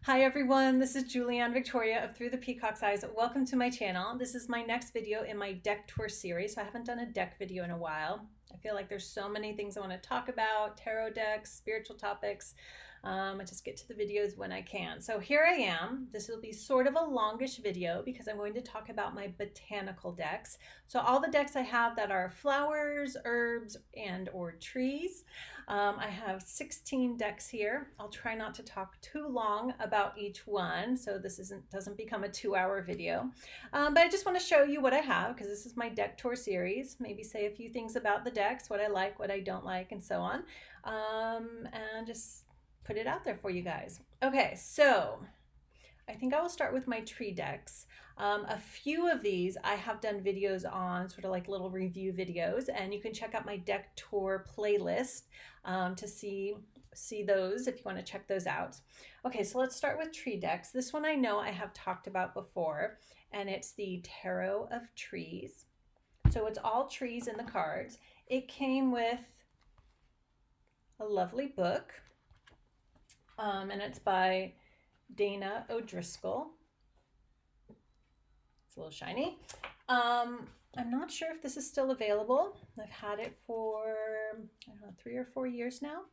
Hi everyone, this is Julianne Victoria of Through the Peacock's Eyes. Welcome to my channel. This is my next video in my deck tour series. So I haven't done a deck video in a while. I feel like there's so many things I want to talk about, tarot decks, spiritual topics. I just get to the videos when I can. So here I am. This will be sort of a longish video because I'm going to talk about my botanical decks. So all the decks I have that are flowers, herbs, and or trees. I have 16 decks here. I'll try not to talk too long about each one so this doesn't become a 2-hour video. But I just want to show you what I have because this is my deck tour series. Maybe say a few things about the decks, what I like, what I don't like, and so on. And just put it out there for you guys. Okay, so I think I will start with my tree decks. A few of these I have done videos on, sort of like little review videos, and you can check out my deck tour playlist to see those if you want to check those out. Okay, so let's start with tree decks. This one I know I have talked about before, and it's the Tarot of Trees. So it's all trees in the cards. It came with a lovely book, and it's by Dana O'Driscoll. It's a little shiny. I'm not sure if this is still available. I've had it for, I don't know, 3 or 4 years now.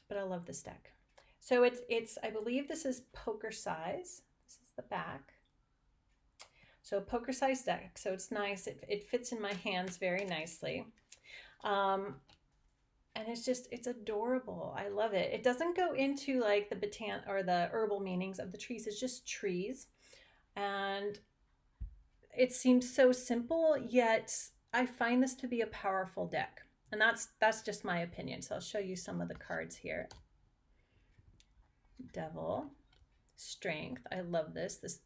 But I love this deck. So it's I believe this is poker size. This is the back. So poker size deck. So it's nice. It fits in my hands very nicely. And it's adorable. I love it. It doesn't go into like the herbal meanings of the trees. It's just trees. And it seems so simple, yet I find this to be a powerful deck. And that's just my opinion. So I'll show you some of the cards here. Devil, Strength. I love this. This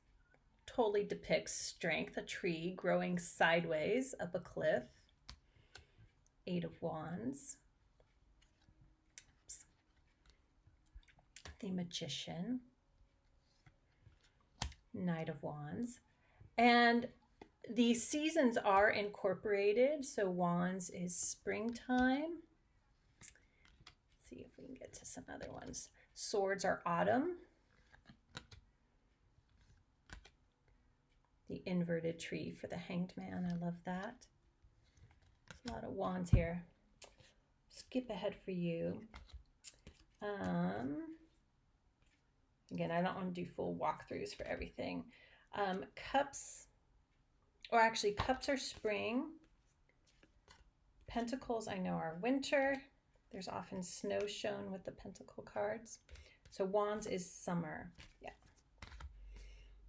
totally depicts strength, a tree growing sideways up a cliff. 8 of Wands. The Magician, Knight of Wands, and the seasons are incorporated. So Wands is springtime. Let's see if we can get to some other ones. Swords are autumn. The inverted tree for the Hanged Man. I love that. There's a lot of wands here. Skip ahead for you. Again, I don't want to do full walkthroughs for everything. Cups, or actually cups are spring. Pentacles I know are winter. There's often snow shown with the pentacle cards. So wands is summer. Yeah.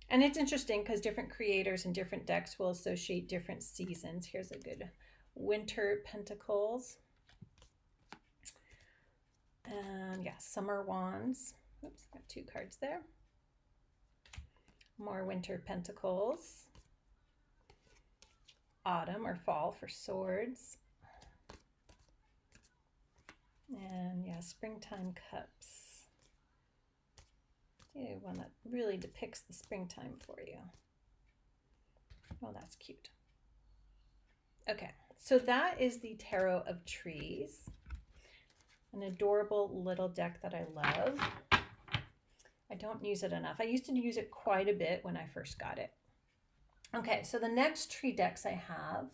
And it's interesting because different creators and different decks will associate different seasons. Here's a good winter pentacles. And yeah, summer wands. Oops, got 2 cards there. More winter pentacles. Autumn or fall for swords. And yeah, springtime cups. Do one that really depicts the springtime for you. Oh, that's cute. Okay, so that is the Tarot of Trees. An adorable little deck that I love. I don't use it enough. I used to use it quite a bit when I first got it. Okay, so the next tree decks I have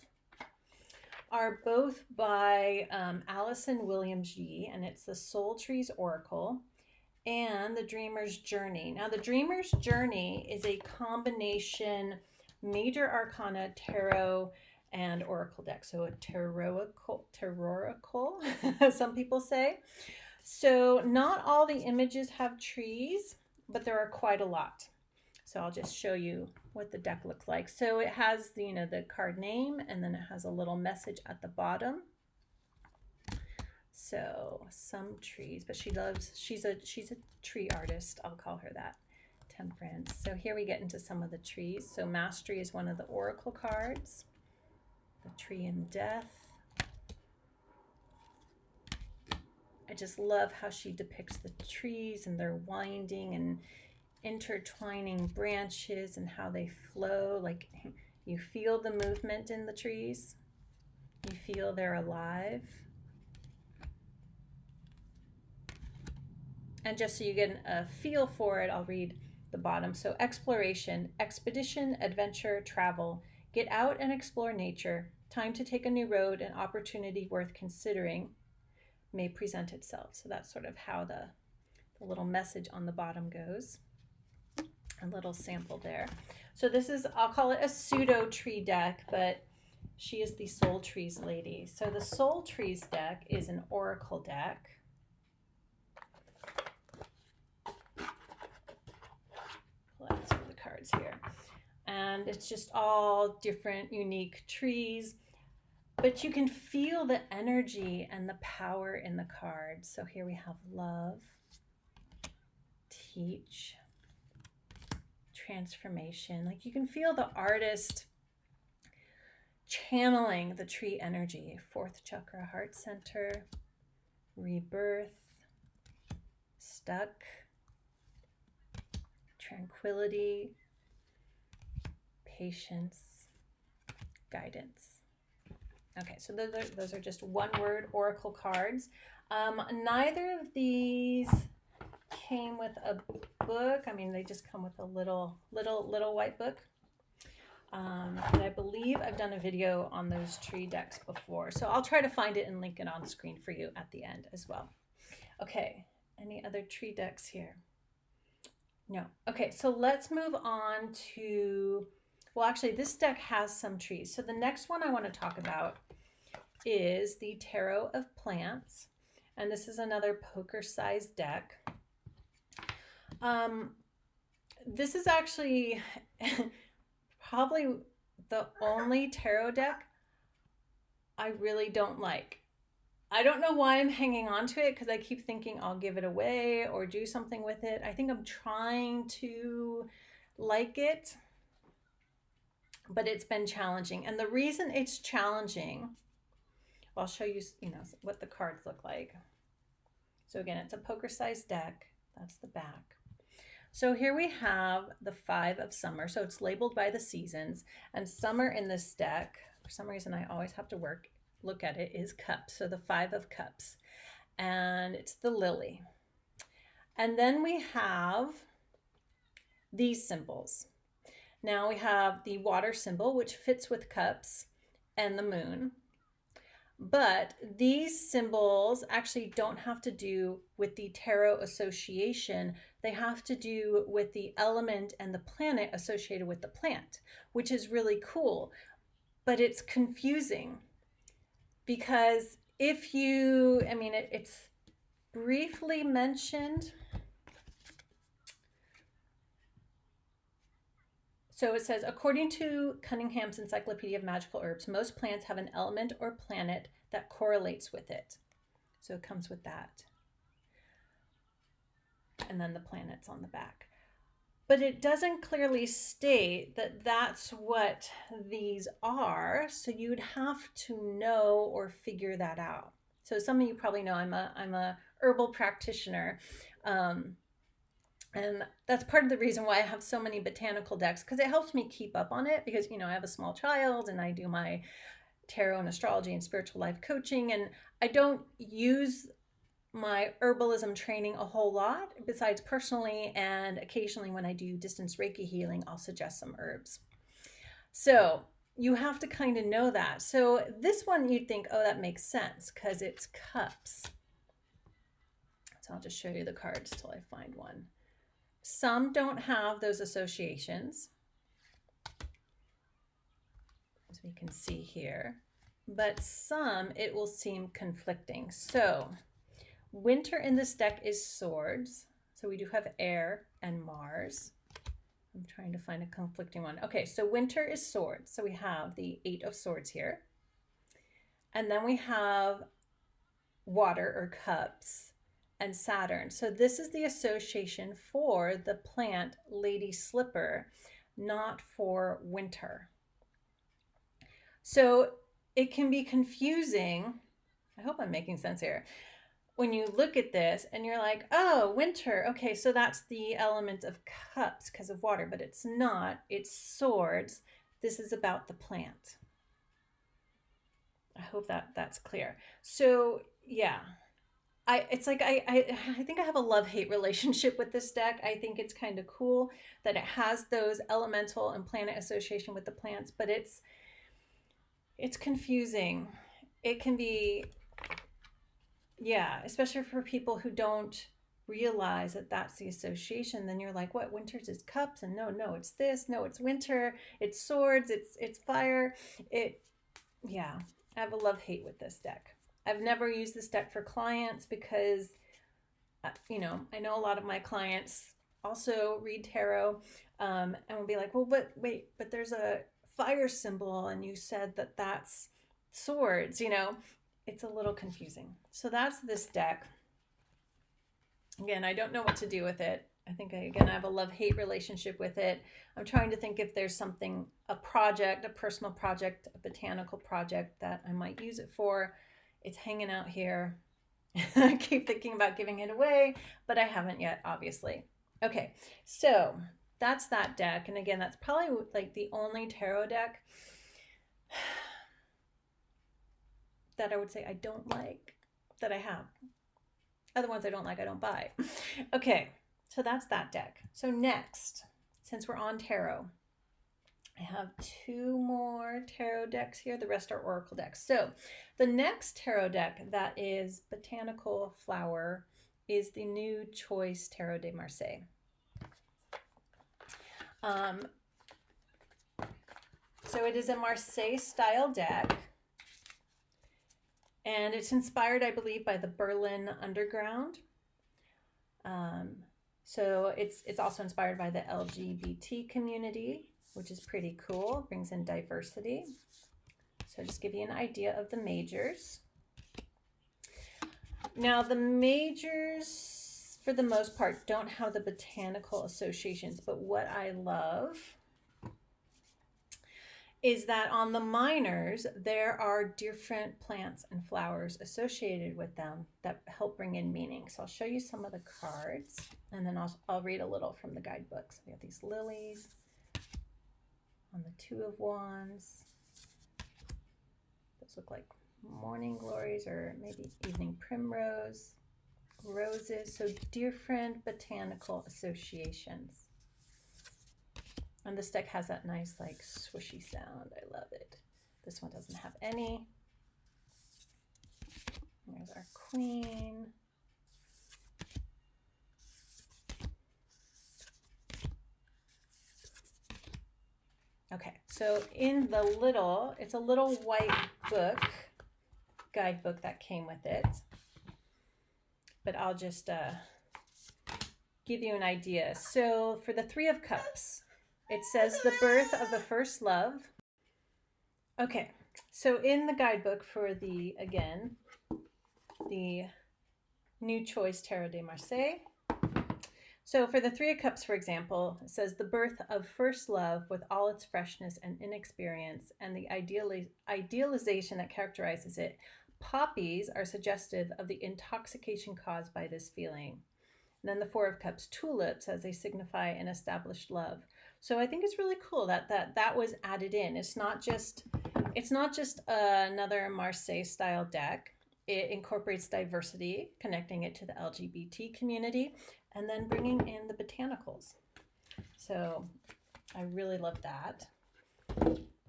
are both by Allison Williams Yee, and it's the Soul Trees Oracle and the Dreamer's Journey. Now, the Dreamer's Journey is a combination major arcana, tarot, and oracle deck. So a tarorical, some people say. So not all the images have trees, but there are quite a lot. So I'll just show you what the deck looks like. So it has the, the card name, and then it has a little message at the bottom. So some trees, but she's a tree artist. I'll call her that. Temperance. So here we get into some of the trees. So Mastery is one of the oracle cards. The Tree in Death. I just love how she depicts the trees and their winding and intertwining branches and how they flow. Like you feel the movement in the trees. You feel they're alive. And just so you get a feel for it, I'll read the bottom. So exploration, expedition, adventure, travel. Get out and explore nature. Time to take a new road, an opportunity worth considering may present itself. So that's sort of how the little message on the bottom goes. A little sample there. So this is, I'll call it a pseudo tree deck, but she is the Soul Trees lady. So the Soul Trees deck is an oracle deck. Pull out some of the cards here. And it's just all different, unique trees. But you can feel the energy and the power in the cards. So here we have love, teach, transformation. Like you can feel the artist channeling the tree energy. Fourth chakra, heart center, rebirth, stuck, tranquility, patience, guidance. Okay, so those are just one-word oracle cards. Neither of these came with a book. I mean, they just come with a little white book. But I believe I've done a video on those tree decks before. So I'll try to find it and link it on screen for you at the end as well. Okay, any other tree decks here? No. Okay, so let's move on to, well, actually this deck has some trees. So the next one I want to talk about is the Tarot of Plants. And this is another poker-sized deck. This is actually probably the only tarot deck I really don't like. I don't know why I'm hanging on to it, because I keep thinking I'll give it away or do something with it. I think I'm trying to like it, but it's been challenging. And the reason it's challenging, I'll show you, what the cards look like. So again, it's a poker-sized deck. That's the back. So here we have the 5 of summer. So it's labeled by the seasons, and summer in this deck, for some reason I always have to look at it, is cups. So the 5 of cups, and it's the lily. And then we have these symbols. Now we have the water symbol, which fits with cups, and the moon. But these symbols actually don't have to do with the tarot association. They have to do with the element and the planet associated with the plant, which is really cool. But it's confusing because if you, it's briefly mentioned. So it says, according to Cunningham's Encyclopedia of Magical Herbs, most plants have an element or planet that correlates with it. So it comes with that. And then the planets on the back. But it doesn't clearly state that that's what these are. So you'd have to know or figure that out. So some of you probably know I'm a herbal practitioner. And that's part of the reason why I have so many botanical decks, because it helps me keep up on it, because, I have a small child and I do my tarot and astrology and spiritual life coaching, and I don't use my herbalism training a whole lot besides personally, and occasionally when I do distance Reiki healing, I'll suggest some herbs. So you have to kind of know that. So this one you'd think, oh, that makes sense because it's cups. So I'll just show you the cards till I find one. Some don't have those associations, as we can see here, but some it will seem conflicting. So winter in this deck is swords. So we do have air and Mars. I'm trying to find a conflicting one. Okay, so winter is swords. So we have the 8 of swords here. And then we have water or cups and Saturn. So this is the association for the plant Lady Slipper, not for winter. So it can be confusing. I hope I'm making sense here. When you look at this and you're like, oh, winter. Okay, so that's the element of cups because of water, but it's not. It's swords. This is about the plant. I hope that's clear. So yeah, it's like I think I have a love-hate relationship with this deck. I think it's kind of cool that it has those elemental and planet association with the plants, but it's confusing. It can be, yeah, especially for people who don't realize that that's the association. Then you're like, what, winter's is cups, and no, it's this, no, it's winter, it's swords, it's fire. Yeah, I have a love-hate with this deck. I've never used this deck for clients because, I know a lot of my clients also read tarot, and will be like, well, but wait, but there's a fire symbol, and you said that that's swords, it's a little confusing. So that's this deck. Again, I don't know what to do with it. I think, I have a love-hate relationship with it. I'm trying to think if there's something, a project, a personal project, a botanical project that I might use it for. It's hanging out here. I keep thinking about giving it away, but I haven't yet, obviously. Okay, so that's that deck. And again, that's probably like the only tarot deck that I would say I don't like, that I have. Other ones I don't like, I don't buy. Okay, so that's that deck. So next, since we're on tarot, I have 2 more tarot decks here. The rest are oracle decks. So the next tarot deck that is Botanical Flower is the New Choice Tarot de Marseille. So it is a Marseille style deck, and it's inspired, I believe, by the Berlin Underground. So it's also inspired by the LGBT community, which is pretty cool. Brings in diversity. So just give you an idea of the majors. Now the majors, for the most part, don't have the botanical associations, but what I love is that on the minors, there are different plants and flowers associated with them that help bring in meaning. So I'll show you some of the cards, and then I'll read a little from the guidebooks. We have these lilies on the 2 of Wands. Those look like morning glories or maybe evening primrose, roses. So different botanical associations. And this deck has that nice, like, swishy sound. I love it. This one doesn't have any. There's our queen. Okay, so in the little, it's a little white book, guidebook that came with it. But I'll just give you an idea. So for the 3 of Cups, it says the birth of the first love. Okay, so in the guidebook for the, again, the New Choice Tarot de Marseille. So for the 3 of Cups, for example, it says the birth of first love with all its freshness and inexperience and the idealization that characterizes it. Poppies are suggestive of the intoxication caused by this feeling. And then the 4 of Cups, tulips, as they signify an established love. So I think it's really cool that was added in. It's not just another Marseille style deck. It incorporates diversity, connecting it to the LGBT community, and then bringing in the botanicals. So I really love that.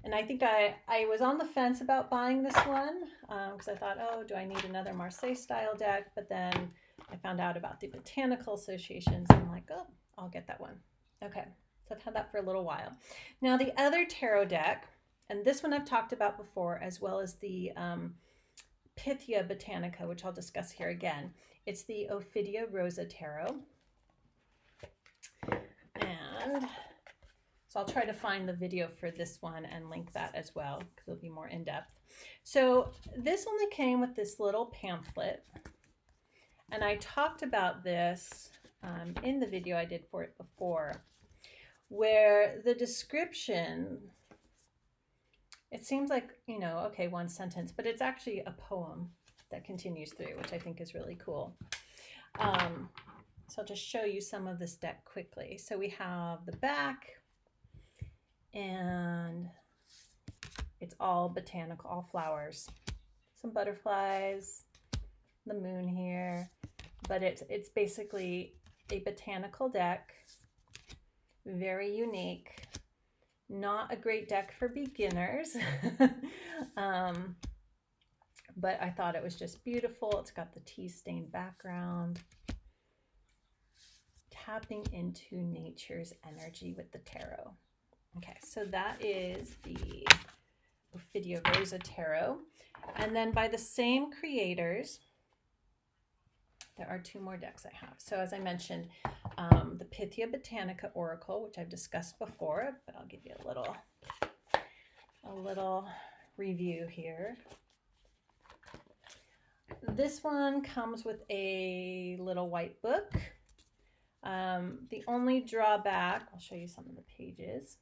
And I think I was on the fence about buying this one because I thought, oh, do I need another Marseille style deck? But then I found out about the botanical associations, and I'm like, oh, I'll get that one. Okay, so I've had that for a little while. Now the other tarot deck, and this one I've talked about before, as well as the Pythia Botanica, which I'll discuss here again. It's the Ophidia Rosa Tarot. And so I'll try to find the video for this one and link that as well, because it'll be more in-depth. So this only came with this little pamphlet. And I talked about this in the video I did for it before, where the description, it seems like, okay, 1 sentence, but it's actually a poem that continues through, which I think is really cool. So I'll just show you some of this deck quickly. So we have the back, and it's all botanical, all flowers, some butterflies, the moon here, but it's basically a botanical deck, very unique. Not a great deck for beginners, but I thought it was just beautiful. It's got the tea stained background, tapping into nature's energy with the tarot. Okay, so that is the Ophidia Rosa Tarot. And then by the same creators, there are two more decks I have. So as I mentioned, the Pythia Botanica Oracle, which I've discussed before, but I'll give you a little review here. This one comes with a little white book. The only drawback, I'll show you some of the pages.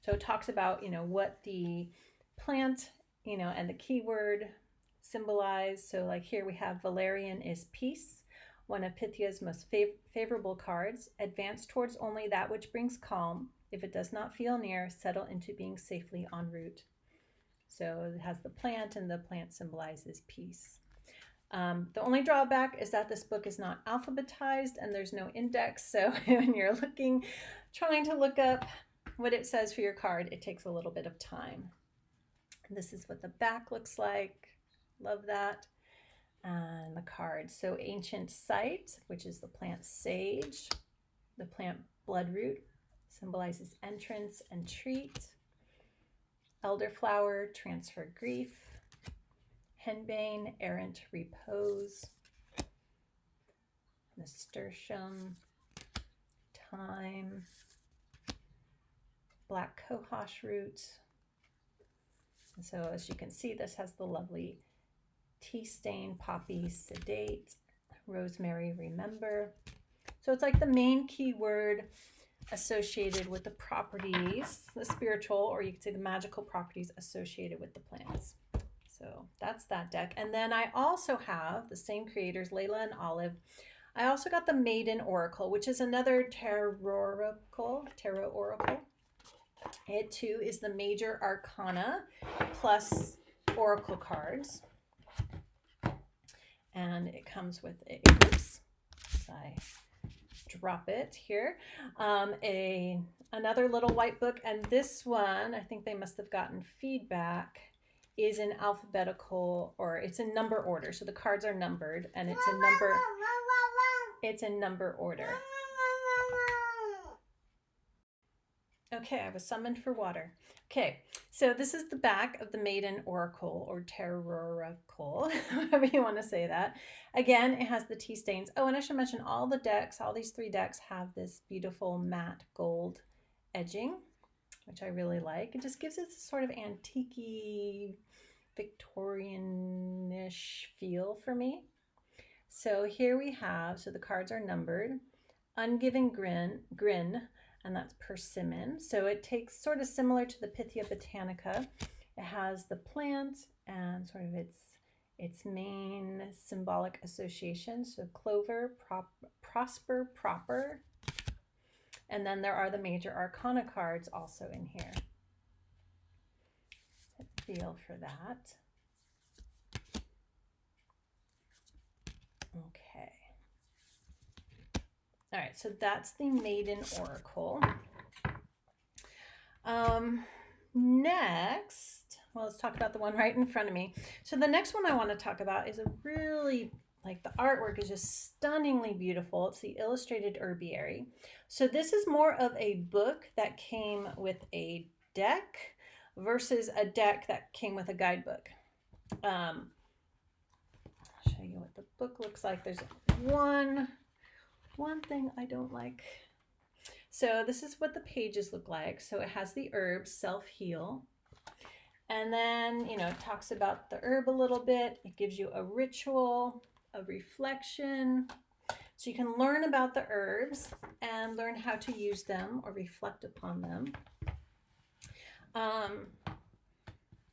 So it talks about, what the plant, and the keyword symbolize. So like here we have Valerian is peace, one of Pythia's most favorable cards. Advance towards only that which brings calm. If it does not feel near, settle into being safely en route. So it has the plant, and the plant symbolizes peace. The only drawback is that this book is not alphabetized and there's no index. So when you're trying to look up what it says for your card, it takes a little bit of time. And this is what the back looks like. Love that. And the cards. So ancient site, which is the plant sage. The plant bloodroot symbolizes entrance and treat. Elderflower, transfer grief. Henbane, errant repose. Nasturtium, thyme. Black cohosh root. And so as you can see, this has the lovely tea stain, poppy, sedate, rosemary, remember. So it's like the main keyword associated with the properties, the spiritual, or you could say the magical properties associated with the plants. So that's that deck. And then I also have the same creators, Layla and Olive. I also got the Maiden Oracle, which is another tarot oracle. It too is the major arcana plus oracle cards. And it comes with oops, I drop it here, another little white book. And this one, I think they must have gotten feedback, is in alphabetical, or it's in number order. So the cards are numbered, and it's in number order. Okay, I was summoned for water. Okay, so this is the back of the Maiden Oracle, or Tarot-oracle, however you want to say that. Again, it has the tea stains. Oh, and I should mention all the decks, all these three decks have this beautiful matte gold edging, which I really like. It just gives it this sort of antique-y, Victorian-ish feel for me. So here we have, so the cards are numbered. Ungiven Grin, and that's persimmon. So it takes sort of similar to the Pythia Botanica. It has the plant and sort of its main symbolic association. So clover, prosper, proper. And then there are the major arcana cards also in here. Feel for that. Okay. All right, so that's the Maiden Oracle. Next, well, let's talk about the one right in front of me. So the next one I want to talk about is a really, the artwork is just stunningly beautiful. It's the Illustrated Herbiary. So this is more of a book that came with a deck versus a deck that came with a guidebook. I'll show you what the book looks like. There's one thing I don't like. So this is what the pages look like. So it has the herbs, self-heal. And then, it talks about the herb a little bit. It gives you a ritual, a reflection. So you can learn about the herbs and learn how to use them or reflect upon them.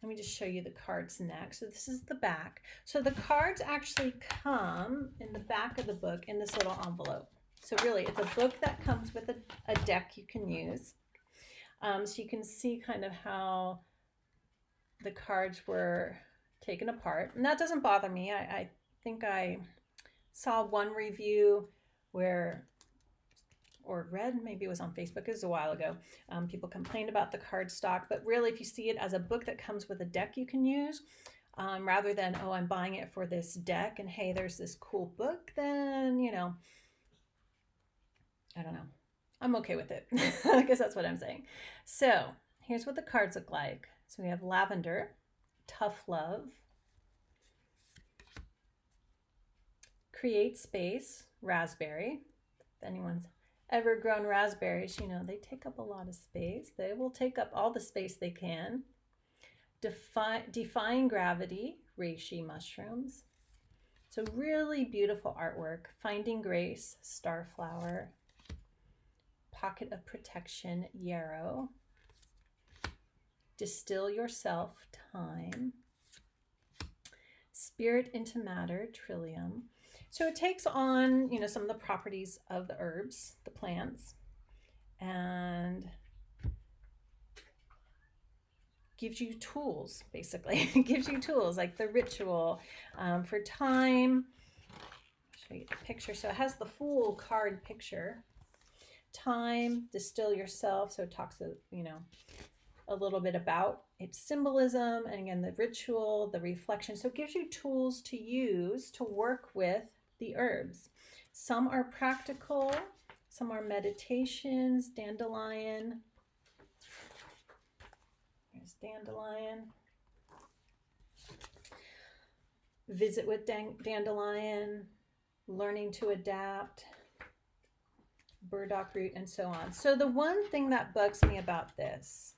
Let me just show you the cards next. So this is the back. So the cards actually come in the back of the book in this little envelope. So really, it's a book that comes with a deck you can use. So you can see kind of how the cards were taken apart. And that doesn't bother me. I think I saw one review where, or read, maybe it was on Facebook, it was a while ago, people complained about the cardstock, but really if you see it as a book that comes with a deck you can use, rather than, oh, I'm buying it for this deck and hey, there's this cool book, then, you know, I don't know. I'm okay with it. I guess that's what I'm saying. So here's what the cards look like. So we have lavender, tough love, create space, raspberry. If anyone's ever grown raspberries, you know, they take up a lot of space. They will take up all the space they can. Defying gravity, reishi mushrooms. So really beautiful artwork. Finding grace, starflower. Pocket of protection, yarrow. Distill yourself, thyme. Spirit into matter, trillium. So it takes on, you know, some of the properties of the herbs, the plants, and gives you tools, basically. It gives you tools like the ritual for time. I'll show you the picture. So it has the full card picture. Time, distill yourself. So it talks, you know, a little bit about its symbolism, and again, the ritual, the reflection. So it gives you tools to use to work with the herbs. Some are practical, some are meditations, dandelion. There's dandelion. Visit with dandelion, learning to adapt, burdock root, and so on. So the one thing that bugs me about this,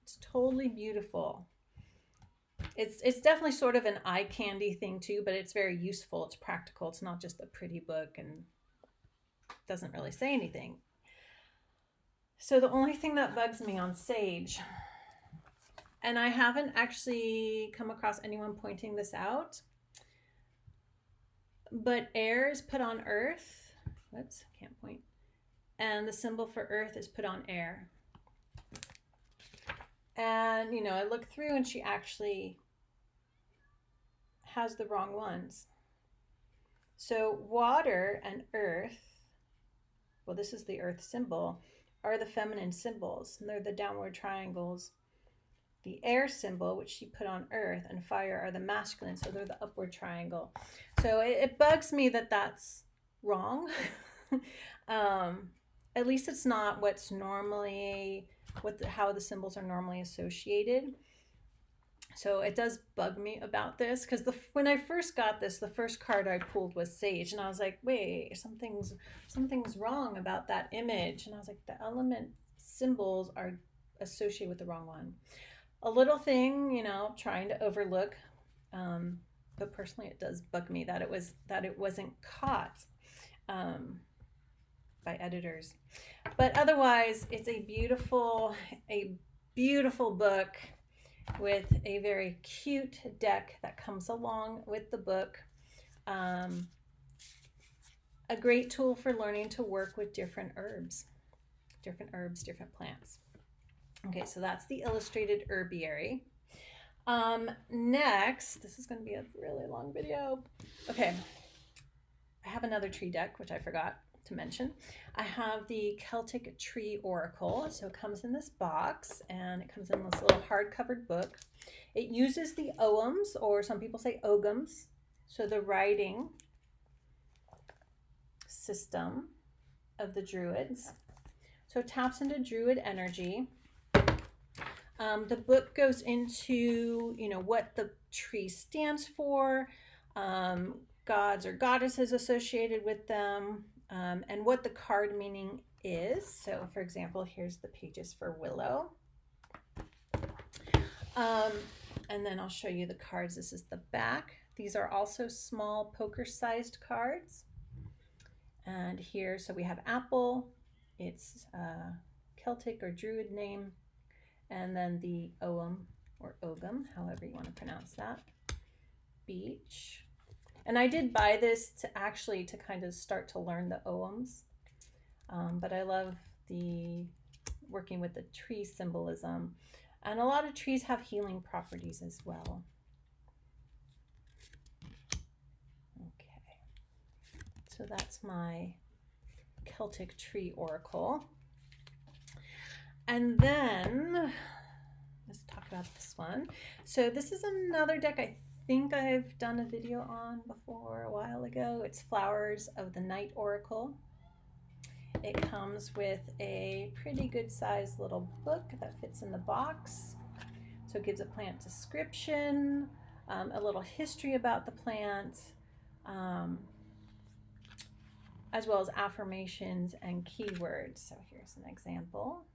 it's totally beautiful. It's definitely sort of an eye candy thing too, but it's very useful. It's practical. It's not just a pretty book and doesn't really say anything. So the only thing that bugs me on sage, and I haven't actually come across anyone pointing this out, but air is put on earth. Whoops, can't point. And the symbol for earth is put on air. And, you know, I looked through and she actually has the wrong ones. So water and earth, well, this is the earth symbol, are the feminine symbols, and they're the downward triangles. The air symbol, which she put on earth, and fire are the masculine, so they're the upward triangle. So it bugs me that that's wrong. At least it's not what's normally, how the symbols are normally associated. So it does bug me about this, because when I first got this, the first card I pulled was sage, and I was like, wait, something's wrong about that image. And I was like, the element symbols are associated with the wrong one. A little thing, you know, trying to overlook, but personally it does bug me that it wasn't caught by editors. But otherwise, it's a beautiful book with a very cute deck that comes along with the book. A great tool for learning to work with different herbs, different plants. Okay, so that's the illustrated herbiary. Next, this is going to be a really long video. Okay, I have another tree deck, which I forgot to mention. I have the Celtic Tree Oracle. So it comes in this box, and it comes in this little hard-covered book. It uses the oghams, or some people say oghams, so the writing system of the Druids. So it taps into Druid energy. The book goes into, you know, what the tree stands for, gods or goddesses associated with them, and what the card meaning is. So, for example, here's the pages for willow. And then I'll show you the cards. This is the back. These are also small poker-sized cards. And here, so we have apple. It's Celtic or Druid name. And then the ogham or ogham, however you want to pronounce that. Beech. And I did buy this to kind of start to learn the oghams. But I love the working with the tree symbolism. And a lot of trees have healing properties as well. So that's my Celtic tree oracle. And then let's talk about this one. So this is another deck I think I've done a video on before a while ago. It's Flowers of the Night Oracle. It comes with a pretty good sized little book that fits in the box. So it gives a plant description, a little history about the plant, as well as affirmations and keywords. So here's an example.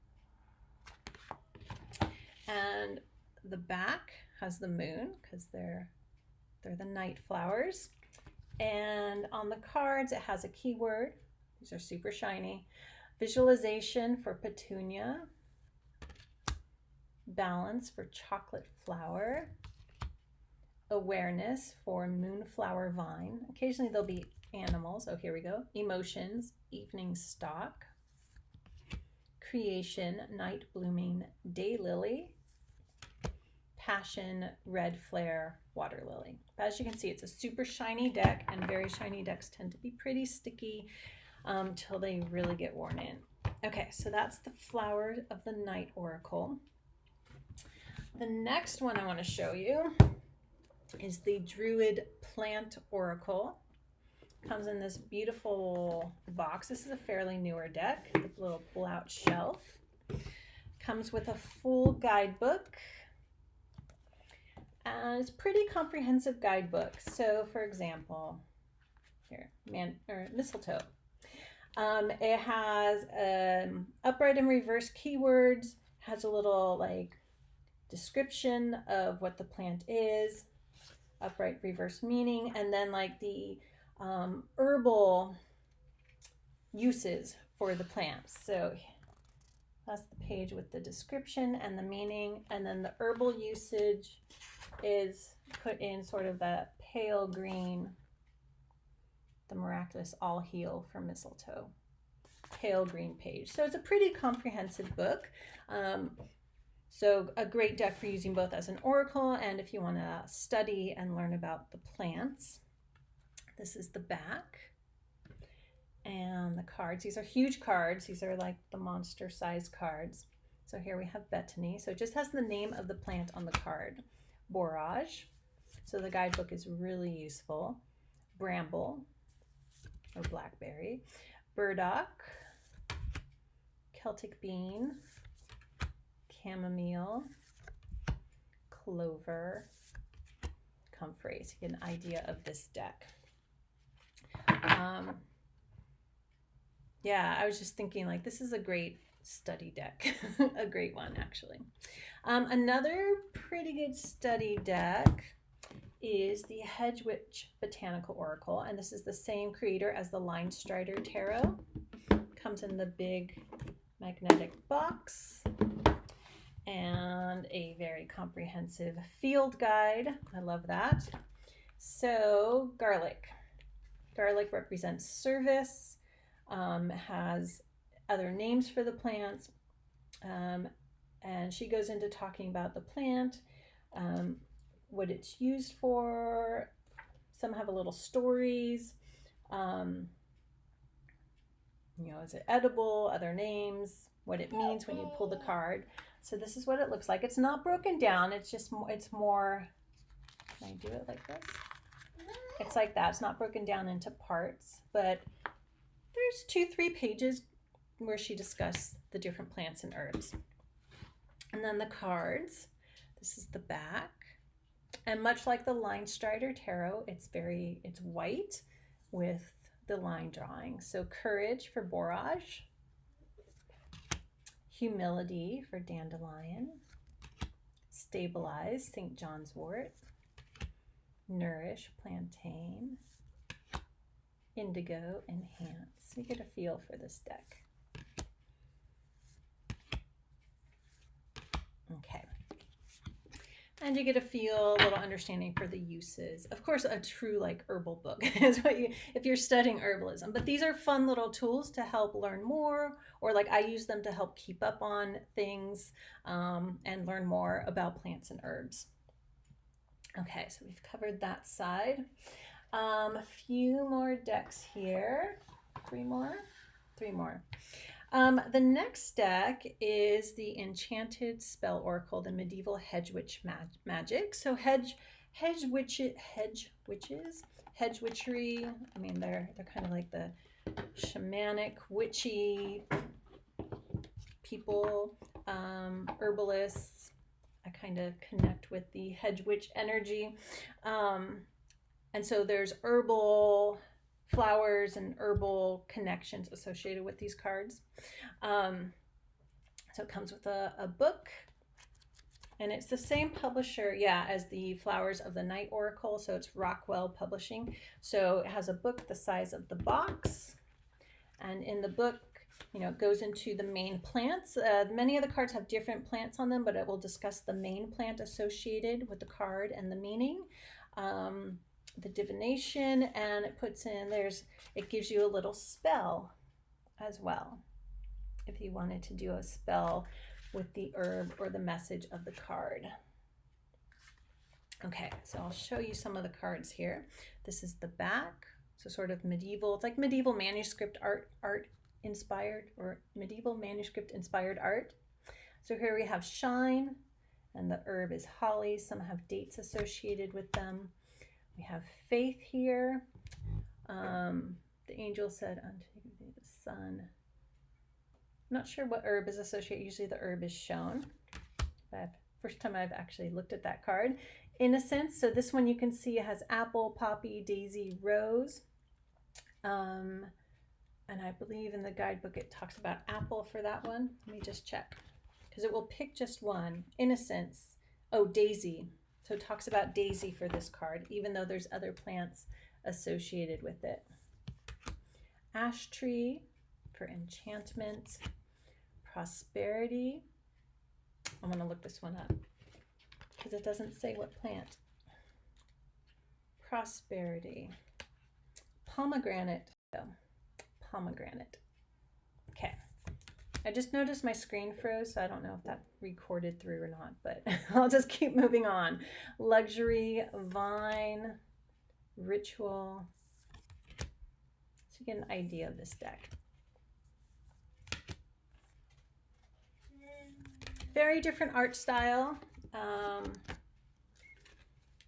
And the back has the moon because they're the night flowers. And on the cards, it has a keyword. These are super shiny. Visualization for petunia. Balance for chocolate flower. Awareness for moonflower vine. Occasionally there'll be animals. Oh, here we go. Emotions, evening stalk. Creation, night blooming daylily. Passion, red flare, water lily. But as you can see, it's a super shiny deck, and very shiny decks tend to be pretty sticky till they really get worn in. Okay, so that's the Flower of the Night Oracle. The next one I want to show you is the Druid Plant Oracle. Comes in this beautiful box. This is a fairly newer deck, with a little pull-out shelf. Comes with a full guidebook. And it's a pretty comprehensive guidebook. So, for example, here, mistletoe. It has upright and reverse keywords. Has a little like description of what the plant is, upright, reverse meaning, and then like the herbal uses for the plants. So that's the page with the description and the meaning, and then the herbal usage is put in sort of that pale green, the miraculous all heal for mistletoe, pale green page. So it's a pretty comprehensive book. So a great deck for using both as an oracle and if you want to study and learn about the plants. This is the back. And the cards, these are huge cards. These are like the monster size cards. So here we have Botany. So it just has the name of the plant on the card. Borage. So the guidebook is really useful. Bramble or blackberry. Burdock. Celtic bean. Chamomile. Clover. Comfrey. So you get an idea of this deck. Yeah, I was just thinking like this is a great study deck, a great one actually. Another pretty good study deck is the Hedge Witch Botanical Oracle, and this is the same creator as the Line Strider Tarot. Comes in the big magnetic box and a very comprehensive field guide. I love that. So garlic represents service. Has other names for the plants, and she goes into talking about the plant, what it's used for. Some have a little stories, is it edible, other names, what it means when you pull the card. So this is what it looks like. It's not broken down, it's just it's more, can I do it like this? It's like that. It's not broken down into parts, but there's 2-3 pages where she discussed the different plants and herbs. And then the cards, this is the back. And much like the Line Strider Tarot, it's white with the line drawing. So courage for borage, humility for dandelion, stabilize, St. John's wort, nourish, plantain, indigo, enhance. You get a feel for this deck. Okay. And you get a feel, a little understanding for the uses. Of course, a true like herbal book is what if you're studying herbalism. But these are fun little tools to help learn more, or like I use them to help keep up on things and learn more about plants and herbs. Okay, so we've covered that side. A few more decks here. Three more. The next deck is the Enchanted Spell Oracle, the Medieval Hedge Witch Magic. So hedge witchery. I mean, they're kind of like the shamanic, witchy people, herbalists. I kind of connect with the hedge witch energy. And so there's herbal flowers and herbal connections associated with these cards. So it comes with a book, and it's the same publisher, as the Flowers of the Night Oracle. So it's Rockwell Publishing. So it has a book the size of the box, and in the book, it goes into the main plants. Many of the cards have different plants on them, but it will discuss the main plant associated with the card and the meaning. The divination, and it gives you a little spell as well if you wanted to do a spell with the herb or the message of the card. Okay, so I'll show you some of the cards here. This is the back, so sort of medieval. It's like medieval manuscript art inspired, or medieval manuscript inspired art. So here we have shine, and the herb is holly. Some have dates associated with them. We have faith here. The angel said unto the sun. I'm not sure what herb is associated. Usually the herb is shown. But first time I've actually looked at that card. Innocence. So this one you can see it has apple, poppy, daisy, rose. And I believe in the guidebook it talks about apple for that one. Let me just check, because it will pick just one. Innocence. Oh, daisy. So it talks about daisy for this card, even though there's other plants associated with it. Ash tree for enchantment. Prosperity. I'm going to look this one up because it doesn't say what plant. Prosperity. Pomegranate. Pomegranate. Okay. I just noticed my screen froze, so I don't know if that recorded through or not, but I'll just keep moving on. Luxury, vine, ritual. So you get an idea of this deck. Very different art style.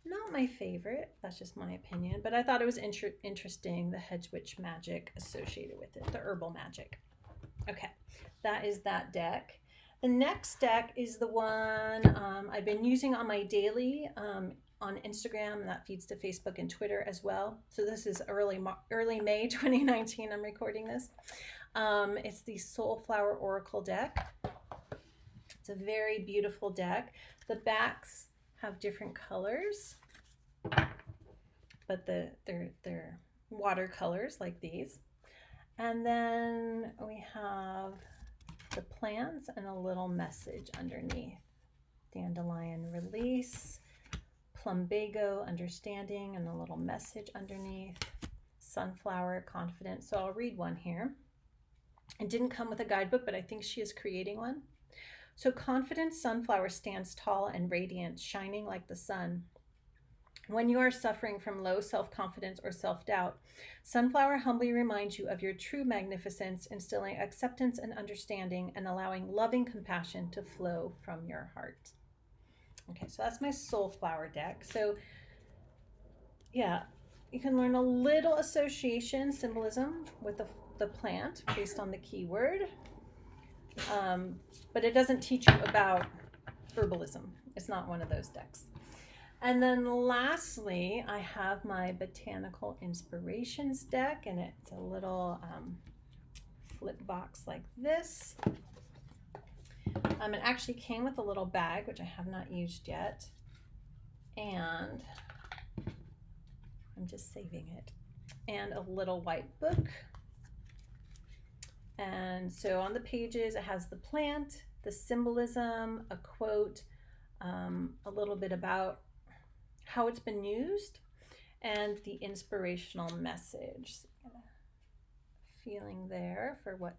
Not my favorite, that's just my opinion, but I thought it was interesting, the hedge witch magic associated with it, the herbal magic. Okay, that is that deck. The next deck is the one I've been using on my daily on Instagram, and that feeds to Facebook and Twitter as well. So this is early May 2019, I'm recording this. It's the Soulflower Oracle deck. It's a very beautiful deck. The backs have different colors, but they're watercolors like these. And then we have the plants and a little message underneath. Dandelion, release. Plumbago, understanding, and a little message underneath. Sunflower, confidence. So I'll read one here. It didn't come with a guidebook, but I think she is creating one. So confident sunflower stands tall and radiant, shining like the sun. When you are suffering from low self-confidence or self-doubt, sunflower humbly reminds you of your true magnificence, instilling acceptance and understanding and allowing loving compassion to flow from your heart. Okay, so that's my Soulflower deck. So yeah, you can learn a little association symbolism with the plant based on the keyword. But it doesn't teach you about herbalism. It's not one of those decks. And then lastly, I have my Botanical Inspirations deck, and it's a little flip box like this. It actually came with a little bag, which I have not used yet. And I'm just saving it. And a little white book. And so on the pages, it has the plant, the symbolism, a quote, a little bit about how it's been used, and the inspirational message. So feeling there for what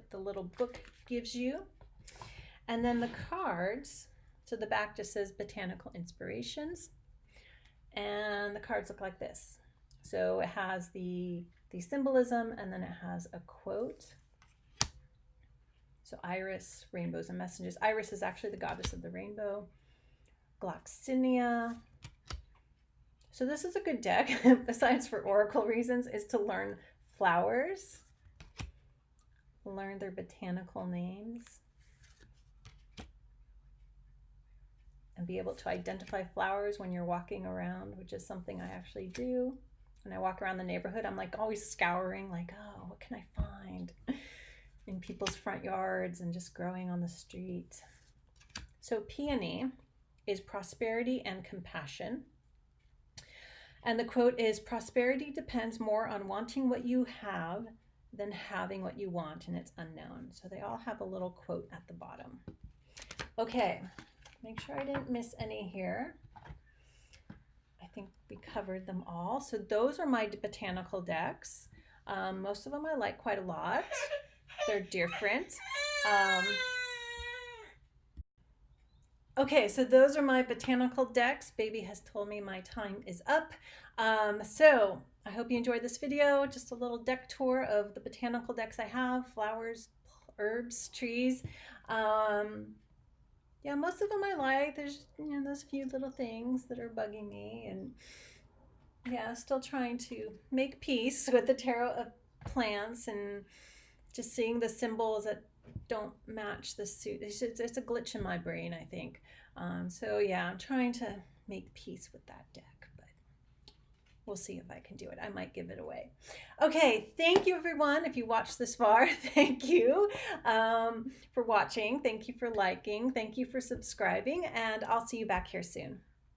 the little book gives you. And then the cards, so the back just says Botanical Inspirations. And the cards look like this. So it has the symbolism, and then it has a quote. So Iris, rainbows and messages. Iris is actually the goddess of the rainbow. Gloxinia. So this is a good deck, besides for oracle reasons, is to learn flowers, learn their botanical names, and be able to identify flowers when you're walking around, which is something I actually do. When I walk around the neighborhood, I'm like always scouring, like, oh, what can I find in people's front yards and just growing on the street. So peony is prosperity and compassion. And the quote is, prosperity depends more on wanting what you have than having what you want, and it's unknown. So they all have a little quote at the bottom. Okay, make sure I didn't miss any here. I think we covered them all. So those are my botanical decks. Most of them I like quite a lot. They're different. Okay, so those are my botanical decks. Baby has told me my time is up. So I hope you enjoyed this video. Just a little deck tour of the botanical decks I have. Flowers, herbs, trees. Yeah, most of them I like. There's, you know, those few little things that are bugging me. And yeah, still trying to make peace with the tarot of plants and just seeing the symbols that don't match the suit. It's a glitch in my brain, I think. So yeah, I'm trying to make peace with that deck, but we'll see if I can do it. I might give it away. Okay, thank you everyone. If you watched this far, thank you for watching. Thank you for liking. Thank you for subscribing, and I'll see you back here soon.